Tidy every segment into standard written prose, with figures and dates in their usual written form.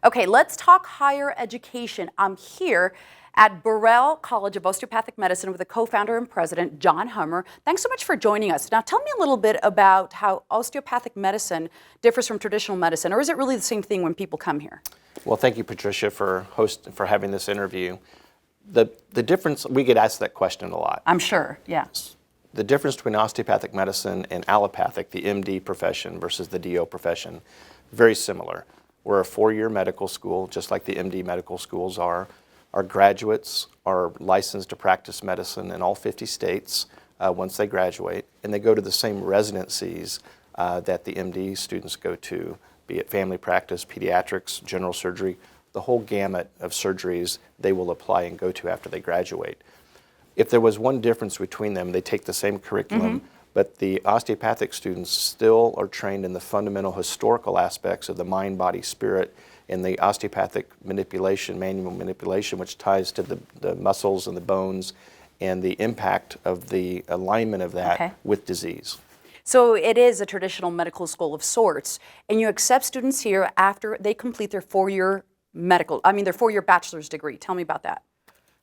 Okay, let's talk higher education. I'm here at Burrell College of Osteopathic Medicine with the co-founder and president, John Hummer. Thanks so much for joining us. Now tell me a little bit about how osteopathic medicine differs from traditional medicine, or is it really the same thing when people come here? Well, thank you, Patricia, for having this interview. The difference, we get asked that question a lot. I'm sure, yeah. The difference between osteopathic medicine and allopathic, the MD profession versus the DO profession, very similar. We're a four-year medical school, just like the MD medical schools are. Our graduates are licensed to practice medicine in all 50 states once they graduate, and they go to the same residencies that the MD students go to, be it family practice, pediatrics, general surgery, the whole gamut of surgeries they will apply and go to after they graduate. If there was one difference between them, they take the same curriculum, but the osteopathic students still are trained in the fundamental historical aspects of the mind, body, spirit, and the osteopathic manipulation, manual manipulation, which ties to the muscles and the bones and the impact of the alignment of that with disease. So it is a traditional medical school of sorts, and you accept students here after they complete their four-year bachelor's degree. Tell me about that.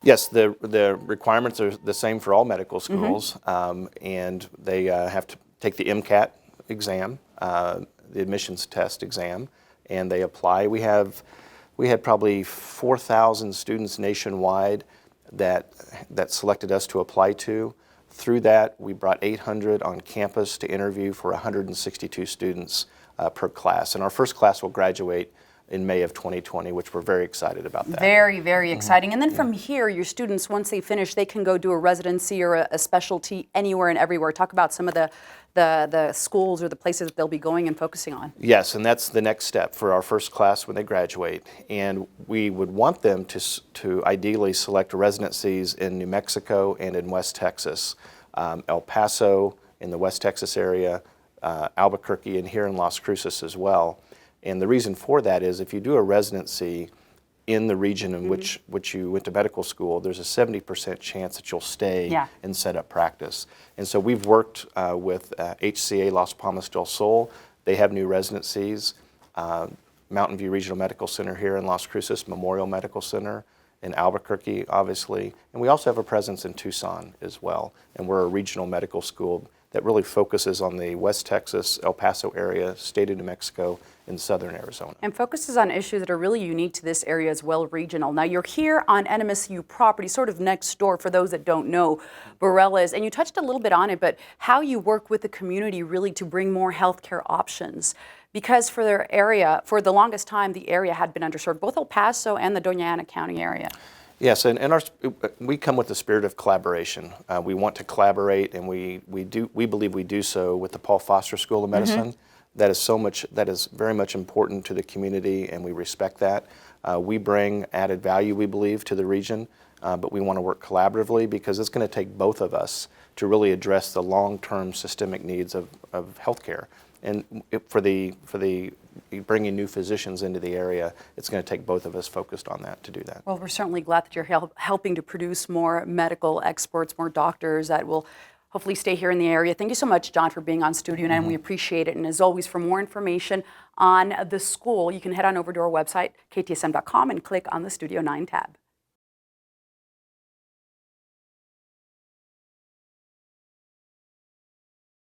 Yes, the requirements are the same for all medical schools, and they have to take the MCAT exam, the admissions test exam, and they apply. We had probably 4,000 students nationwide that selected us to apply to. Through that, we brought 800 on campus to interview for 162 students per class, and our first class will graduate in May of 2020, which we're very excited about that. Very, very exciting. And then from here, your students, once they finish, they can go do a residency or a specialty anywhere and everywhere. Talk about some of the schools or the places that they'll be going and focusing on. Yes, and that's the next step for our first class when they graduate. And we would want them to ideally select residencies in New Mexico and in West Texas, El Paso in the West Texas area, Albuquerque, and here in Las Cruces as well. And the reason for that is if you do a residency in the region in which you went to medical school, there's a 70% chance that you'll stay and set up practice. And so we've worked with HCA Las Palmas del Sol. They have new residencies. Mountain View Regional Medical Center here in Las Cruces, Memorial Medical Center in Albuquerque, obviously. And we also have a presence in Tucson as well. And we're a regional medical school that really focuses on the West Texas, El Paso area, state of New Mexico, and southern Arizona. And focuses on issues that are really unique to this area as well, regional. Now you're here on NMSU property, sort of next door for those that don't know Burrell is, and you touched a little bit on it, but how you work with the community really to bring more healthcare options. Because for their area, for the longest time, the area had been underserved, both El Paso and the Doña Ana County area. Yes, and we come with the spirit of collaboration. We want to collaborate, and we believe we do so with the Paul Foster School of Medicine. That is very much important to the community, and we respect that. We bring added value, we believe, to the region, but we want to work collaboratively because it's going to take both of us to really address the long-term systemic needs of healthcare. And for bringing new physicians into the area, it's going to take both of us focused on that to do that. Well, we're certainly glad that you're helping to produce more medical experts, more doctors that will hopefully stay here in the area. Thank you so much, John, for being on Studio 9. We appreciate it. And as always, for more information on the school, you can head on over to our website, ktsm.com, and click on the Studio 9 tab.